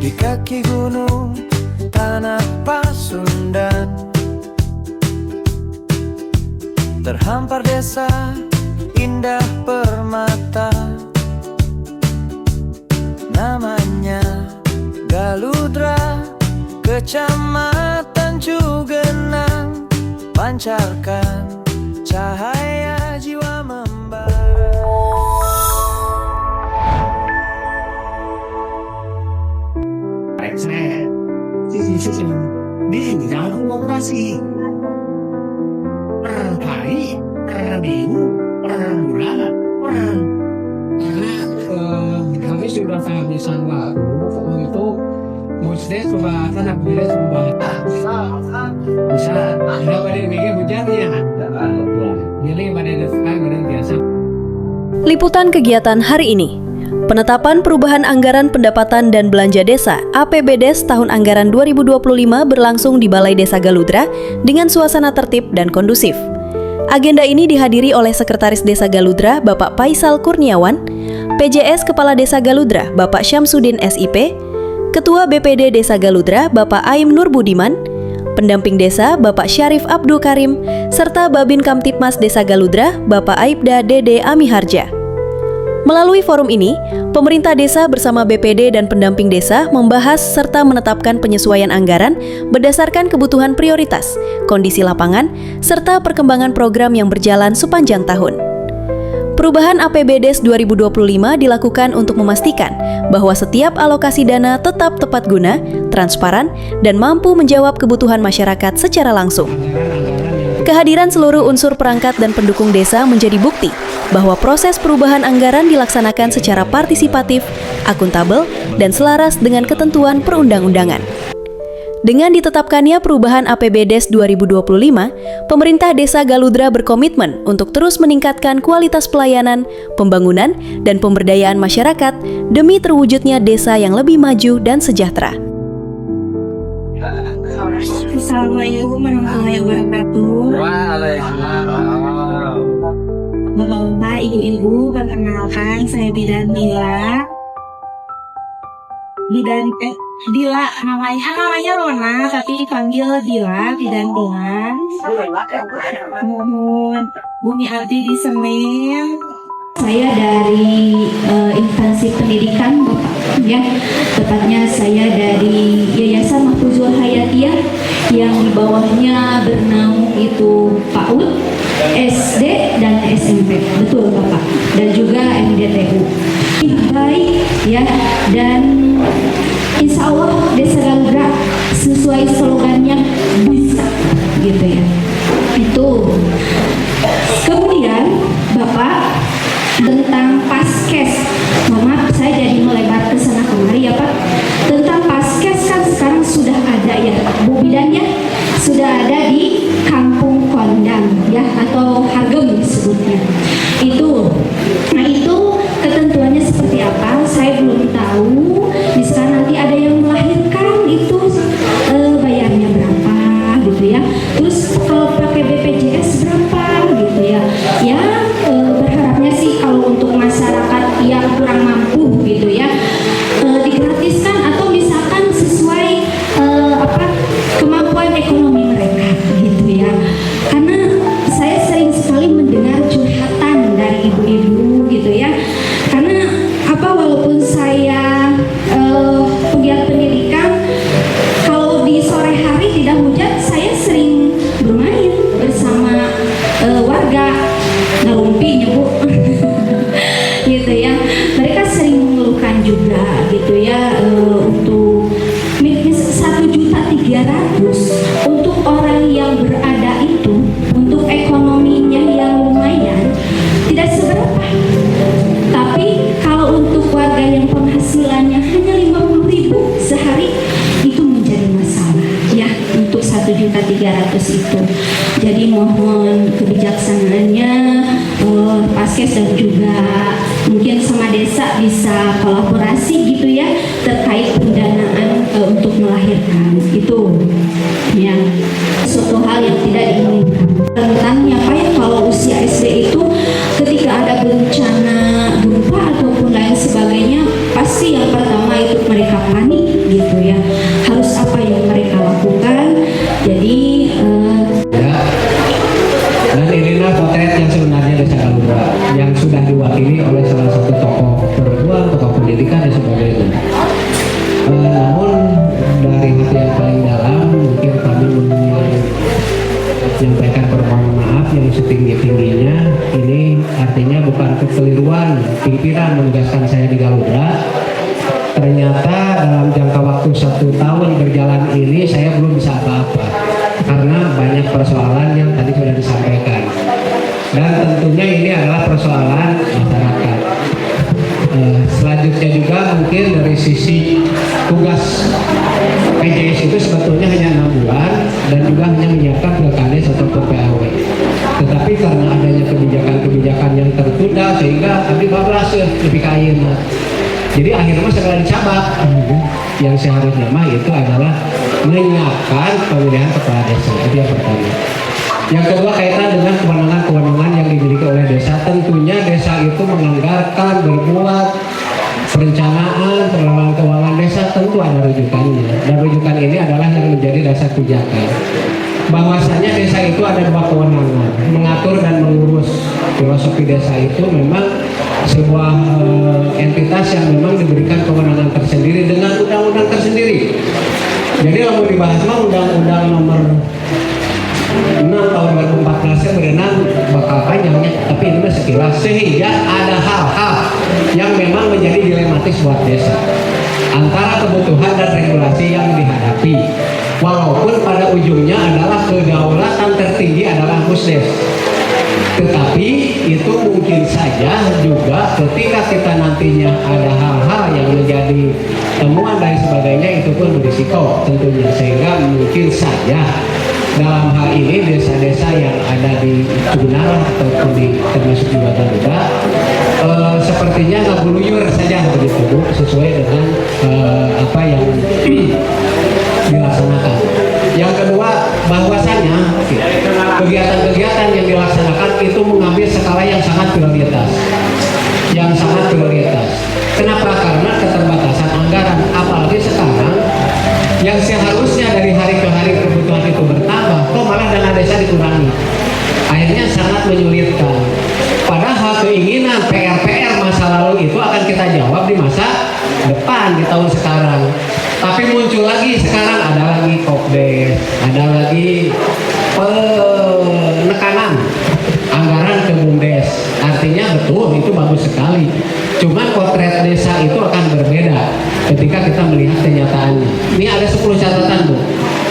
di kaki gunung tanah Pasundan. Terhampar desa indah permata, namanya Galudra, Kecamatan Cugenang, pancarkan cahaya jiwa membara. Saya di dalam operasi perang hari, perang minggu, perang bulan, perang. Karena kami sudah kehabisan waktu itu, mesti coba tanah bila coba bisa ada pada mikir hujan ya, jadi pada depan pada biasa. Liputan kegiatan hari ini. Penetapan Perubahan Anggaran Pendapatan dan Belanja Desa (APBDes) tahun anggaran 2025 berlangsung di Balai Desa Galudra dengan suasana tertib dan kondusif. Agenda ini dihadiri oleh Sekretaris Desa Galudra Bapak Paisal Kurniawan, PJS Kepala Desa Galudra Bapak Syamsuddin SIP, Ketua BPD Desa Galudra Bapak Aim Nur Budiman, Pendamping Desa Bapak Syarif Abdul Karim, serta Babin Kamtipmas Desa Galudra Bapak Aibda Dede Amiharja. Melalui forum ini, pemerintah desa bersama BPD dan pendamping desa membahas serta menetapkan penyesuaian anggaran berdasarkan kebutuhan prioritas, kondisi lapangan, serta perkembangan program yang berjalan sepanjang tahun. Perubahan APBDes 2025 dilakukan untuk memastikan bahwa setiap alokasi dana tetap tepat guna, transparan, dan mampu menjawab kebutuhan masyarakat secara langsung. Kehadiran seluruh unsur perangkat dan pendukung desa menjadi bukti bahwa proses perubahan anggaran dilaksanakan secara partisipatif, akuntabel, dan selaras dengan ketentuan perundang-undangan. Dengan ditetapkannya perubahan APBDes 2025, pemerintah Desa Galudra berkomitmen untuk terus meningkatkan kualitas pelayanan, pembangunan, dan pemberdayaan masyarakat demi terwujudnya desa yang lebih maju dan sejahtera. Assalamualaikum warahmatullahi wabarakatuh. Bapak-bapak, ibu-ibu, perkenalkan saya Bidan Dila. Dila namanya Rona, tapi dipanggil Dila, Bidan Dila. Mohon Bumi Abdi di Semen. Saya dari instansi pendidikan, Bapak, ya. Tepatnya saya dari Yayasan Mahfuzul Hayatiyah yang di bawahnya bernaung itu PAUD, SD dan SMP, betul Bapak, dan juga MDTU. Baik ya, dan insya Allah Desa Galudra sesuai slogannya bisa, gitu ya. Itu. Kemudian Bapak, tentang paskes, maaf saya jadi melebar ke sana kemari ya Pak. Tentang paskes kan sekarang sudah ada ya, Bu Bidan ya, sudah ada di Kampung Kondang ya, atau Hargem disebutnya. Itu, nah itu ketentuannya seperti apa? Saya belum tahu. Di sana nanti ada yang melahirkan itu bayarnya berapa gitu ya. Terus kalau pakai BPJS berapa gitu ya? Ya berharapnya sih kalau untuk masyarakat yang kurang mampu gitu ya, digratiskan atau misalkan sesuai kemampuan ekonomi mereka gitu ya. Karena saya sering sekali mendengar curhatan dari ibu-ibu gitu ya. Karena walaupun saya pegiat pendidikan, kalau di sore hari tidak hujan, saya sering bermain bersama warga, ngerumpinya Bu. Gitu ya, mereka sering mengeluhkan juga gitu ya, untuk 1.300.000 untuk orang yang berada itu, untuk ekonominya yang lumayan tidak seberapa. Tapi kalau untuk warga yang penghasilannya hanya 50.000 sehari, itu menjadi masalah ya, untuk 1.300.000 itu. Jadi mohon kebijaksanaannya, Paskes dan juga mungkin sama desa bisa kolaborasi gitu ya, terkait pendanaan untuk melahirkan itu ya, suatu hal yang tidak diinginkan. Tentangnya Pak ya, kalau usia SD itu ketika ada bencana gempa ataupun lain sebagainya, pasti yang pertama itu mereka panik gitu menugaskan saya di Galudra. Ternyata dalam jangka waktu 1 tahun berjalan ini saya belum bisa apa-apa karena banyak persoalan yang tadi sudah disampaikan, dan tentunya ini adalah persoalan masyarakat. Selanjutnya juga mungkin dari sisi tugas PJS itu sebetulnya hanya 6 bulan dan juga hanya menyiapkan PKD atau PPAW. Tetapi karena adanya kebijakan-kebijakan yang tertunda sehingga tadi bablas lebih kain. Jadi akhirnya segera dicabak. Yang seharusnya mah itu adalah menyiapkan pemilihan kepala desa. Itu yang pertama. Yang kedua kaitan dengan kewenangan-kewenangan yang dimiliki oleh desa. Tentunya desa itu menganggarkan, berbuat, perencanaan, pengelolaan keuangan desa tentu ada rujukannya. Dan rujukan ini adalah yang menjadi dasar pijakan. Bahwasanya desa itu ada 2 kewenangan, mengatur dan mengurus. Filosofi desa itu memang sebuah entitas yang memang diberikan kewenangan tersendiri dengan undang-undang tersendiri. Jadi kalau dibahas mah undang-undang nomor 6 tahun 2014 berenang bakal panjangnya, tapi ini sekilas, sehingga ada hal-hal yang memang menjadi dilematis buat desa antara kebutuhan dan regulasi yang dihadapi, walaupun pada ujungnya adalah kedaulatan tertinggi adalah Pusdes. Tetapi itu mungkin saja juga ketika kita nantinya ada hal-hal yang menjadi temuan dan sebagainya, itu pun berisiko tentunya, sehingga mungkin saja dalam hal ini desa-desa yang ada di Tugunara ataupun di termasuk juga Garuda sepertinya nggak beluyur saja begitu Bu, sesuai dengan apa yang dilaksanakan. Yang kedua, bahwasanya kegiatan-kegiatan yang dilaksanakan itu mengambil skala yang sangat prioritas. Kenapa? Karena keterbatasan anggaran, apalagi sekarang yang seharusnya dari hari ke hari kebutuhan itu bertambah, kok malah dana desa dikurangi. Akhirnya sangat menyulitkan. Padahal keinginan PR masa lalu itu akan kita jawab di masa depan, di tahun sekarang. Tapi muncul lagi sekarang, ada lagi Kopdes, ada lagi penekanan anggaran ke Bumdes. Artinya betul itu bagus sekali. Cuman potret desa itu akan berbeda ketika kita melihat kenyataannya. Ini ada 10 catatan Bu.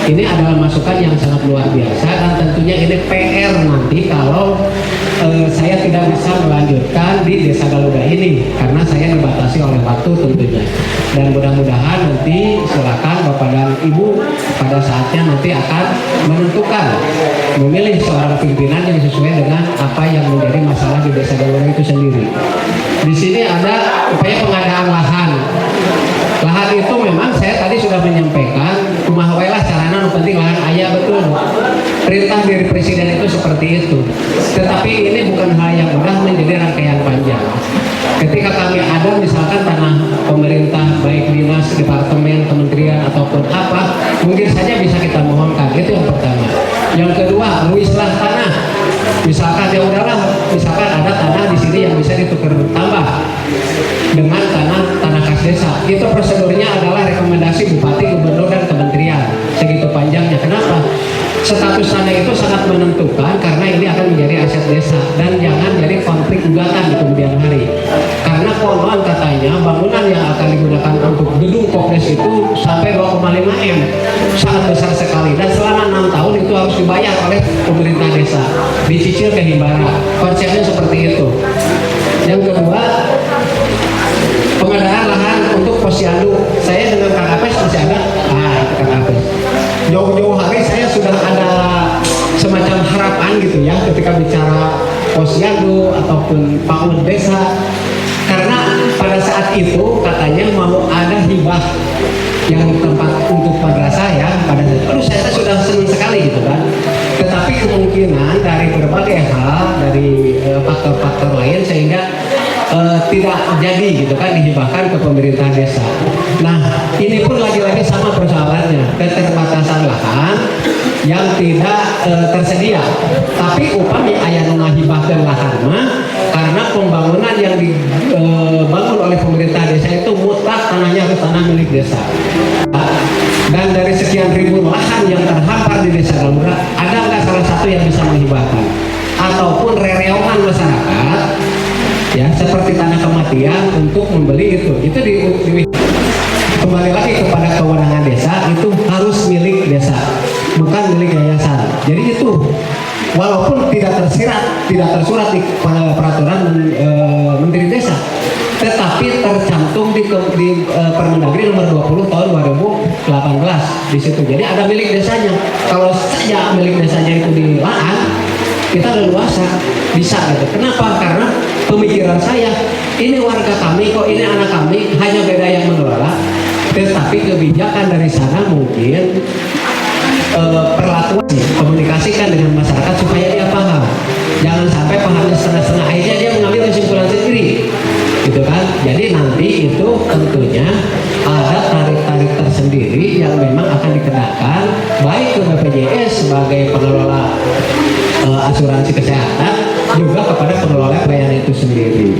Ini adalah masukan yang sangat luar biasa, dan tentunya ini PR nanti kalau saya tidak bisa melanjutkan di Desa Galuda ini karena saya dibatasi oleh waktu tentunya. Dan mudah-mudahan nanti silakan Bapak dan Ibu pada saatnya nanti akan menentukan memilih seorang pimpinan yang sesuai dengan apa yang menjadi masalah di Desa Galuda itu sendiri. Di sini ada upaya pengadaan lahan. Lahan itu memang saya tadi sudah menyampaikan, kumaha wae lah carana nu penting lahan aya, betul. Perintah dari presiden itu seperti itu. Tetapi ini bukan hal yang mudah, menjadi rangkaian panjang. Ketika kami ada misalkan tanah pemerintah, baik dinas, departemen, kementerian ataupun apa, mungkin saja bisa kita mohonkan. Itu yang pertama. Yang kedua, luislah tanah. Misalkan ya udahlah, misalkan ada tanah di sini yang bisa ditukar tambah dengan tanah kas desa. Itu prosedurnya adalah rekomendasi bupati, gubernur, dan kementerian. Segitu panjangnya. Kenapa? Status tanah itu sangat menentukan karena ini akan menjadi aset desa dan jangan jadi konflik gugatan di kemudian hari. Karena konon katanya bangunan yang akan digunakan untuk gedung Kopdes itu sampai 2,5 M, sangat besar sekali, dan selama 6 tahun itu harus dibayar oleh pemerintah desa, dicicil ke himbara. Konsepnya seperti itu. Yang kedua, pengadaan lahan untuk posyandu. Saya dengan Kang Apes masih ada, itu Kang Apes. Jauh-jauh hari saya sudah ada semacam harapan gitu ya ketika bicara posyandu ataupun PAUD desa, karena pada saat itu katanya mau ada hibah yang tempat untuk madrasah ya pada saat itu. Saya sudah senang sekali gitu kan. Tetapi kemungkinan dari berbagai hal, dari faktor-faktor lain sehingga tidak jadi gitu kan dihibahkan ke pemerintah desa. Nah ini pun lagi-lagi sama persoalannya, keterbatasan lahan yang tidak tersedia. Tapi upami aya nu ngahibahkeun lahan mah karena pembangunan yang dibangun oleh pemerintah desa itu mutlak tanahnya harus tanah milik desa. Dan dari sekian ribu lahan yang terhampar di Desa Galuda, ada nggak salah satu yang bisa menghibahkan ataupun rereongan masyarakat ya seperti tanah kematian untuk membeli itu kembali lagi kepada kewenangan desa, itu harus milik desa, bukan milik yayasan. Jadi itu walaupun tidak tersurat di peraturan Menteri Desa, tetapi tercantum di Permendagri nomor 20 tahun 2018 di situ. Jadi ada milik desanya. Kalau saja milik desanya itu dilaan, kita leluasa bisa gitu. Kenapa? Karena pemikiran saya, ini warga kami kok, ini anak kami, hanya beda yang mengelola, tetapi kebijakan dari sana mungkin perlakuan komunikasikan dengan masyarakat supaya dia paham. Jangan sampai pahamnya setengah-setengah, akhirnya dia mengambil kesimpulan sendiri, gitu kan? Jadi nanti itu tentunya ada tarif-tarif tersendiri yang memang akan dikenakan baik ke BPJS sebagai pengelola asuransi kesehatan, juga kepada pengelola pelayanan itu sendiri.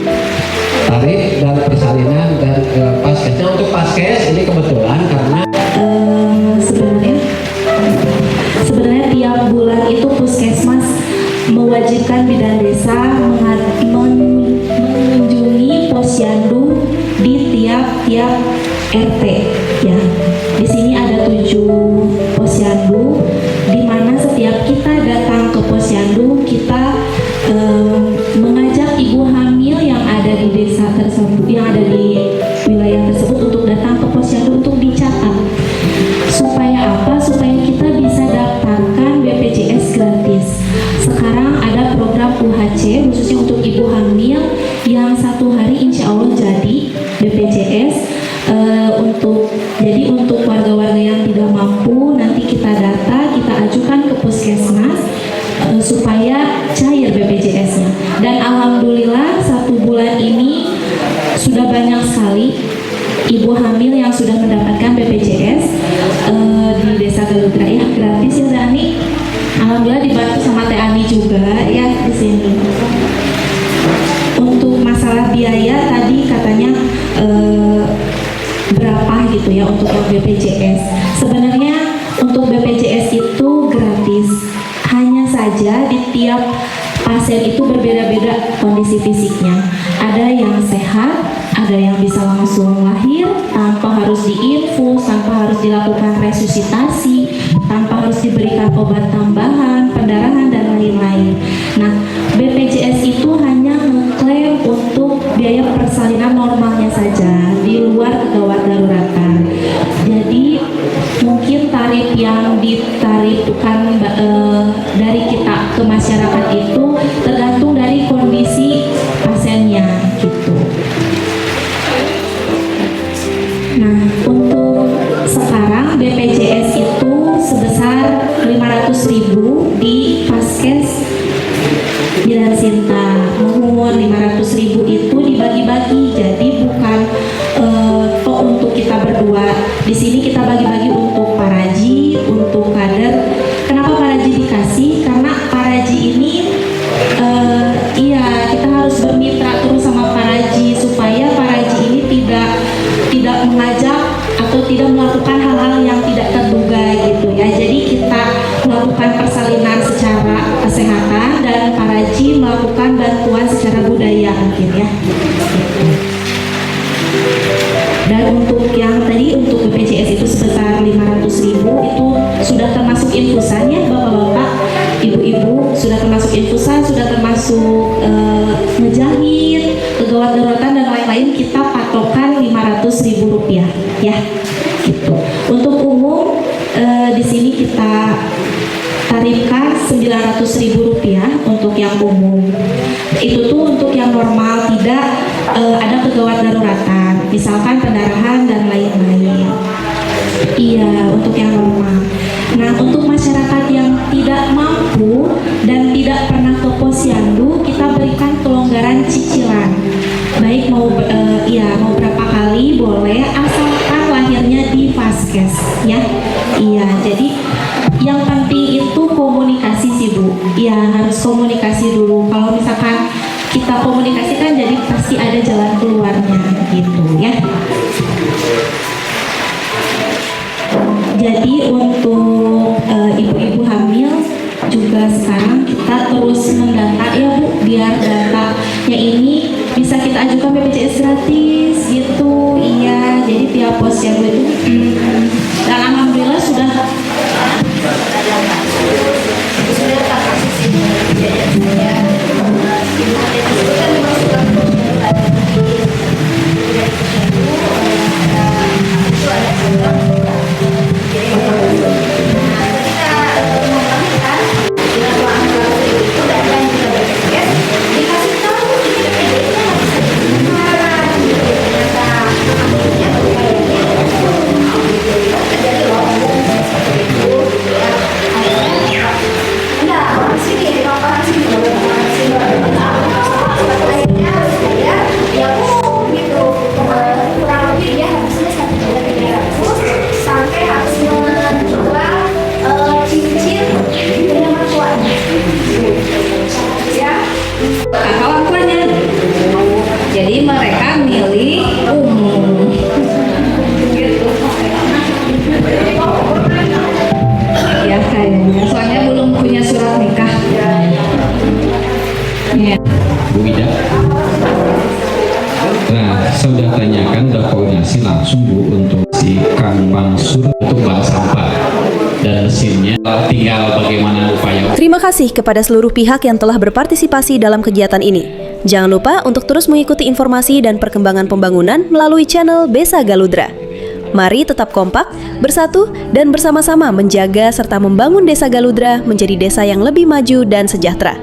Tarif dan persalinan dan paskesnya. Untuk paskes ini kebetulan karena sebenarnya tiap bulan itu puskesmas mewajibkan bidan desa mengunjungi posyandu di tiap-tiap RT, ya. Di sini ada 7 posyandu, di mana setiap kita datang ke posyandu, kita mengajak ibu hamil yang ada di desa tersebut, yang ada di wilayah tersebut, untuk datang ke posyandu untuk dicatat. Supaya apa? Supaya kita bisa daftarkan BPJS gratis. Sekarang ada program UHC khususnya untuk ibu hamil yang 1 hari insya Allah jadi BPJS. Untuk warga-warga yang tidak mampu, nanti kita data, kita ajukan ke puskesmas supaya cair BPJS-nya. Dan alhamdulillah 1 bulan ini sudah banyak sekali ibu hamil yang sudah mendapatkan BPJS di Desa Galudra, ya, gratis ya Dani. Alhamdulillah dibantu sama Teh Ani juga ya di sini. Untuk masalah biaya tadi katanya berapa gitu ya untuk yang BPJS. Sebenarnya untuk BPJS itu gratis. Hanya saja di tiap pasien itu berbeda-beda kondisi fisiknya. Ada yang sehat, ada yang bisa langsung lahir tanpa harus diinfus, tanpa harus dilakukan resusitasi, tanpa harus diberikan obat tambahan, pendarahan dan lain-lain. Nah, BPJS itu hanya mengklaim untuk biaya persalinan normalnya saja, di luar kegawat daruratan. Jadi mungkin tarif yang ditarifkan dari kita ke masyarakat itu tergantung dari kondisi pasiennya gitu. Nah, untuk sekarang BPJS itu sebesar 500.000 di Paskes Bidan Sinta. Umur 500.000 itu dibagi-bagi, jadi bukan untuk kita berdua. Di sini kita bagi-bagi untuk paraji, untuk kader. Kenapa paraji dikasih? Karena paraji ini kita harus bermitra terus sama paraji supaya paraji ini tidak mengajak atau tidak melakukan hal-hal yang tidak terduga gitu ya. Jadi kita melakukan persalinan secara kesehatan dan paraji melakukan bantuan secara budaya mungkin ya. Dan untuk yang tadi untuk BPJS itu sebesar 500.000 itu sudah termasuk infusannya Bapak-bapak, Ibu-ibu, sudah termasuk infusan, sudah termasuk ngejahit, kegawat daruratan dan lain-lain. Kita patokan Rp500.000 ya, gitu. Untuk umum di sini kita tarifkan Rp900.000 untuk yang umum. Itu tuh untuk yang normal, tidak ada kegawat daruratan, misalkan pendarahan dan lain-lain. Iya, untuk yang normal. Nah, untuk masyarakat yang tidak mampu dan tidak pernah ke posyandu, kita berikan kelonggaran cicilan. Baik mau berapa kali boleh, asalkan lahirnya di Paskes ya. Iya, jadi yang penting itu komunikasi sih Bu. Ya, harus komunikasi dulu. Kalau misalkan kita komunikasikan, jadi pasti ada jalan keluarnya gitu ya. Jadi untuk ibu-ibu hamil juga sekarang kita terus mendata ya Bu, biar datanya ini bisa kita ajukan BPJS gratis gitu. Iya, jadi tiap posyandu itu dan alhamdulillah sudah jadi mereka milih umum gitu ya kayaknya soalnya belum punya surat nikah ya. Bu Ida. Nah, saya sudah tanyakan, sudah koordinasi langsung Bu untuk si Kang Mansur untuk bank sampah dan mesinnya, tinggal bagaimana upaya. Terima kasih kepada seluruh pihak yang telah berpartisipasi dalam kegiatan ini. Jangan lupa untuk terus mengikuti informasi dan perkembangan pembangunan melalui channel Besa Galudra. Mari tetap kompak, bersatu, dan bersama-sama menjaga serta membangun Desa Galudra menjadi desa yang lebih maju dan sejahtera.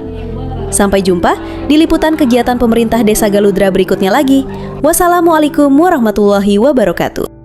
Sampai jumpa di liputan kegiatan pemerintah Desa Galudra berikutnya lagi. Wassalamualaikum warahmatullahi wabarakatuh.